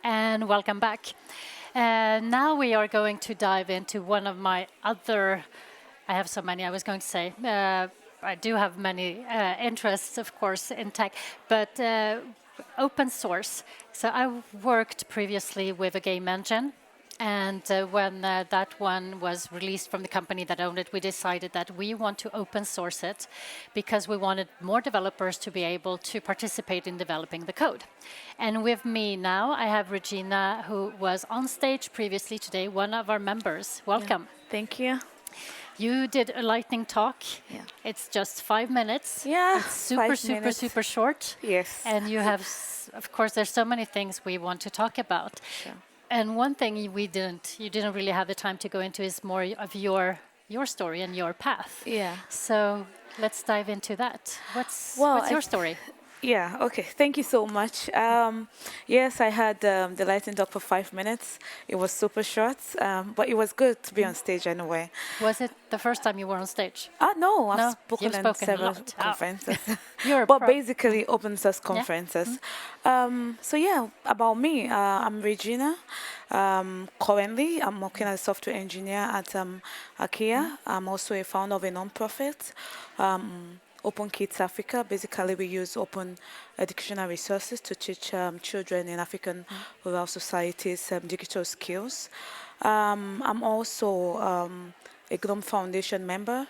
and welcome back. Now we are going to dive into one of my other, I have so many, I was going to say. I do have many interests, of course, in tech, but open source. So I worked previously with a game engine. And when that one was released from the company that owned it, we decided that we want to open source it because we wanted more developers to be able to participate in developing the code. And with me now, I have Regina, who was on stage previously today, one of our members. Welcome. Thank you. You did a lightning talk. Yeah. It's just 5 minutes. Yeah, It's super, 5 minutes. super short. Yes. And you have, of course, there's so many things we want to talk about. Sure. And one thing you didn't really have the time to go into is more of your story and your path. Yeah. So let's dive into that. What's your story? Yeah, okay. Thank you so much. Yes, I had the lightning talk for 5 minutes. It was super short, but it was good to be on stage anyway. Was it the first time you were on stage? No, I've No, spoken you've in spoken a several lot. conferences. You're a but pro. basically open source conferences. So yeah, about me, I'm Regina. Currently, I'm working as a software engineer at IKEA. I'm also a founder of a non-profit. Open Kids Africa. Basically, we use open educational resources to teach children in African rural societies digital skills. I'm also a GNOME Foundation member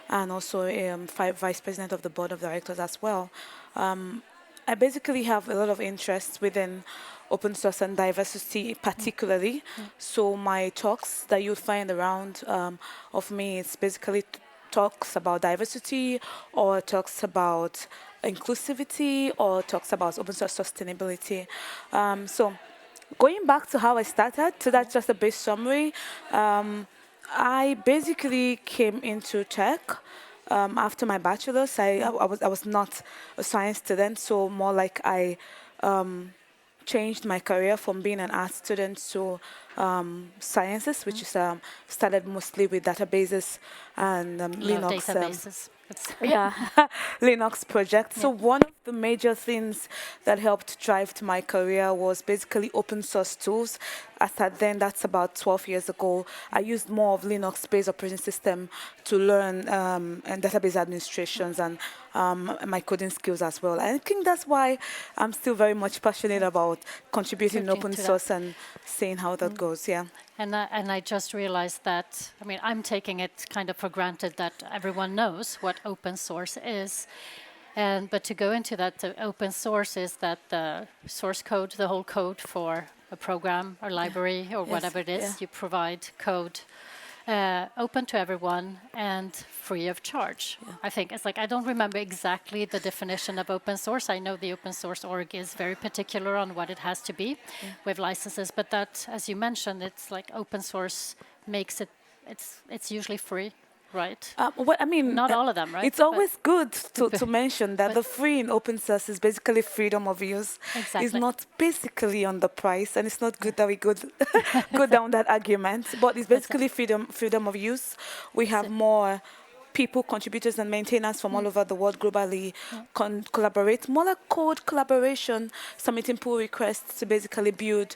and also a vice president of the board of directors as well. I basically have a lot of interest within open source and diversity particularly. So my talks that you'll find around of me, it's basically talks about diversity or talks about inclusivity or talks about open source sustainability. So going back to how I started, so that's just a base summary. I basically came into tech after my bachelor's. I was not a science student, so more like I changed my career from being an art student to sciences, which is started mostly with databases and Love Linux. databases. Yeah, Linux project. So one of the major things that helped drive to my career was basically open source tools. As at then, that's about 12 years ago, I used more of Linux-based operating system to learn and database administrations and my coding skills as well. And I think that's why I'm still very much passionate about contributing in open source and seeing how that goes. Yeah. And I just realized that, I mean, I'm taking it kind of for granted that everyone knows what open source is. But to go into that, the open source is that the source code, the whole code for a program or library or whatever it is, you provide code open to everyone and free of charge. I think it's like, I don't remember exactly the definition of open source. I know the open source org is very particular on what it has to be with licenses, but that, as you mentioned, it's like open source makes it, it's usually free, right? Well, I mean, not all of them, right? It's always good to mention that the free in open source is basically freedom of use. Exactly. It's not basically on the price, and it's not good that we go down that argument. But it's basically freedom of use. We have more people, contributors, and maintainers from all over the world globally collaborate. More like code collaboration, submitting pull requests to basically build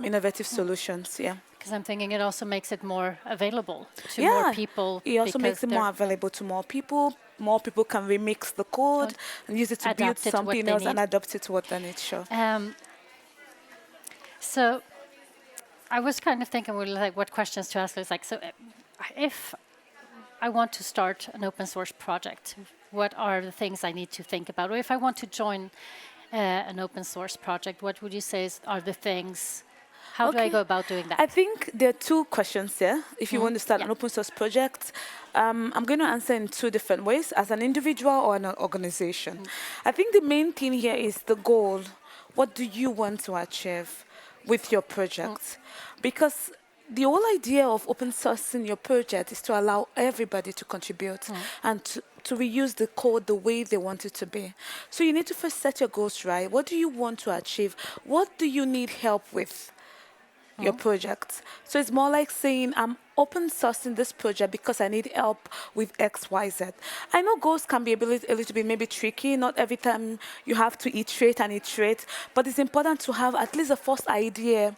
innovative solutions. Yeah. Because I'm thinking it also makes it more available to more people. It also makes it more available to more people. More people can remix the code and use it to build something else and adapt it to what they need. Sure. So I was kind of thinking, like, what questions to ask. It's like, so if I want to start an open source project, what are the things I need to think about? Or if I want to join an open source project, what would you say are the things? How do I go about doing that? I think there are two questions there. If you want to start an open source project, I'm going to answer in two different ways, as an individual or an organization. I think the main thing here is the goal. What do you want to achieve with your project? Because the whole idea of open sourcing your project is to allow everybody to contribute and to reuse the code the way they want it to be. So you need to first set your goals right. What do you want to achieve? What do you need help with? your project. So it's more like saying, I'm open sourcing this project because I need help with X, Y, Z. I know goals can be a little bit maybe tricky. Not every time you have to iterate and iterate, but it's important to have at least a first idea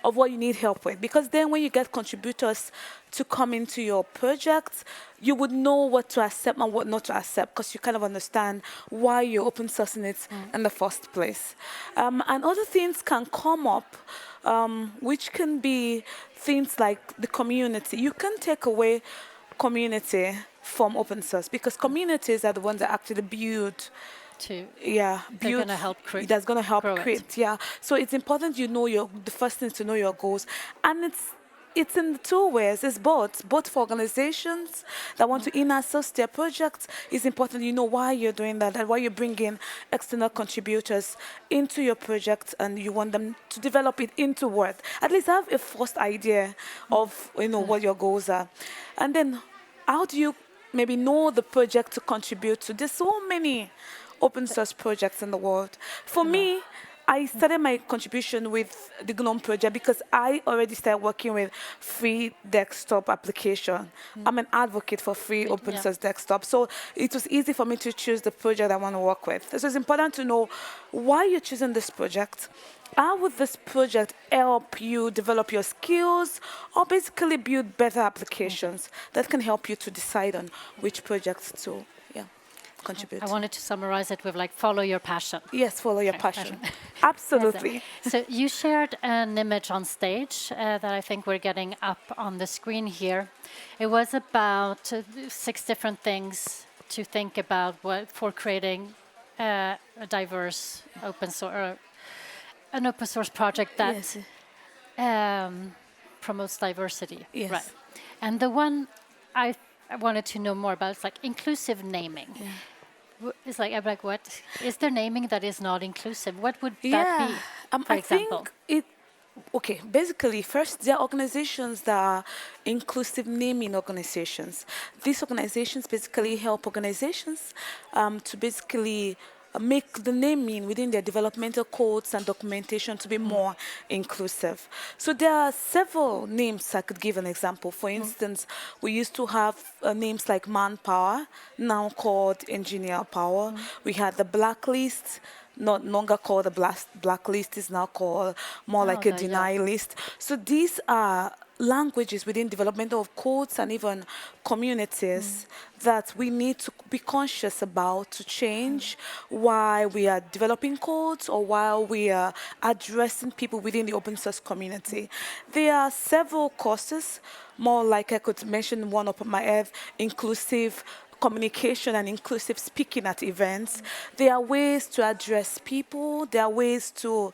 of what you need help with, because then when you get contributors to come into your project, you would know what to accept and what not to accept, because you kind of understand why you're open sourcing it in the first place. And other things can come up, which can be things like the community. You can take away community from open source, because communities are the ones that actually build, To yeah, they're going to help that's going to help grow it. create, yeah. So it's important you know the first thing is to know your goals, and it's in the two ways. It's both for organizations that want to in-source their projects. It's important you know why you're doing that, and why you're bringing external contributors into your project, and you want them to develop it into Word. At least have a first idea of what your goals are, and then how do you maybe know the project to contribute to? There's so many open source projects in the world. For me, I started my contribution with the GNOME project because I already started working with free desktop application. I'm an advocate for free open source desktop. So it was easy for me to choose the project I want to work with. So it's important to know why you're choosing this project. How would this project help you develop your skills, or basically build better applications that can help you to decide on which projects to contribute? I wanted to summarize it with like follow your passion. Yes, follow your passion. Absolutely. So you shared an image on stage that I think we're getting up on the screen here. It was about 6 different things to think about for creating a diverse open source, an open source project that promotes diversity. Yes. Right. And the one I wanted to know more about is like inclusive naming. It's like, I'm like, what is there naming that is not inclusive? What would that be, for example? Basically, first, there are organizations that are inclusive naming organizations. These organizations basically help organizations to basically make the naming within their developmental codes and documentation to be more inclusive. So there are several names. I could give an example. For instance, we used to have names like Manpower, now called Engineer Power. We had the Blacklist, not longer called a blacklist, is now called more like a deny list. So these are languages within development of codes and even communities that we need to be conscious about to change while we are developing codes or while we are addressing people within the open source community. There are several courses, more like I could mention one up on my head, inclusive communication and inclusive speaking at events. There are ways to address people. There are ways to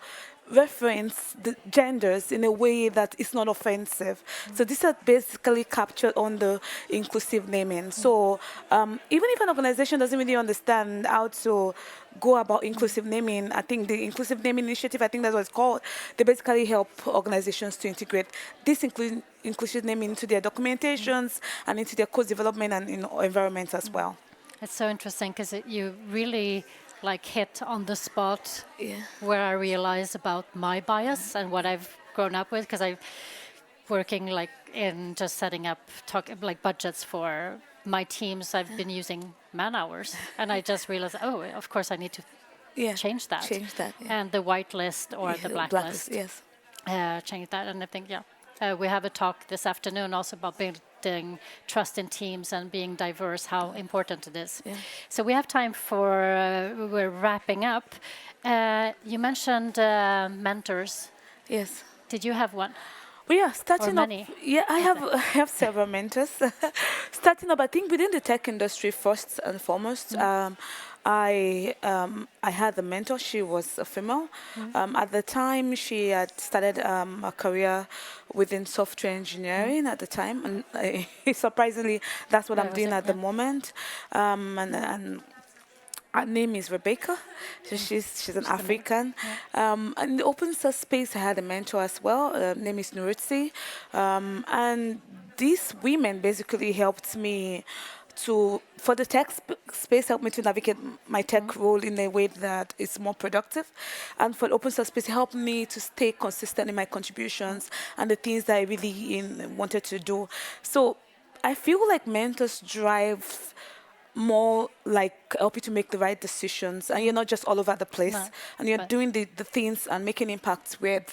reference the genders in a way that is not offensive. So these are basically captured on the inclusive naming. So even if an organization doesn't really understand how to go about inclusive naming, I think the inclusive naming initiative, I think that's what it's called, they basically help organizations to integrate this inclusive naming into their documentations and into their code development and environments as well. It's so interesting because you really like hit on the spot where I realize about my bias and what I've grown up with, because I'm working like in just setting up like budgets for my teams. I've been using man hours, and I just realized, oh, of course I need to change that. And the whitelist or the blacklist, change that. And I think, we have a talk this afternoon also about building trust in teams and being diverse, how important it is. So we have time for, we're wrapping up. You mentioned mentors. Yes. Did you have one? Well, yeah, starting up. Yeah, I have several mentors. Starting up, I think within the tech industry, first and foremost, I had a mentor. She was a female. At the time, she had started a career within software engineering at the time, and surprisingly, that's what I'm doing at the moment. And her name is Rebecca. So she's an African. In the open source space, I had a mentor as well. Her name is Nuritsi. And these women basically helped me for the tech space, helped me to navigate my tech role in a way that is more productive. And for the open source space, it helped me to stay consistent in my contributions and the things that I really wanted to do. So I feel like mentors drive more like help you to make the right decisions, and you're not just all over the place, No, and you're but doing the things and making impacts where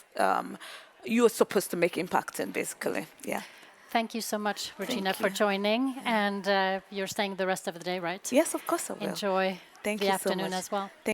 you're supposed to make impact in, basically. Yeah. thank you so much, Regina, Thank for you. joining. And you're staying the rest of the day, right? Yes, of course I will. Enjoy Thank the you so afternoon much. as well.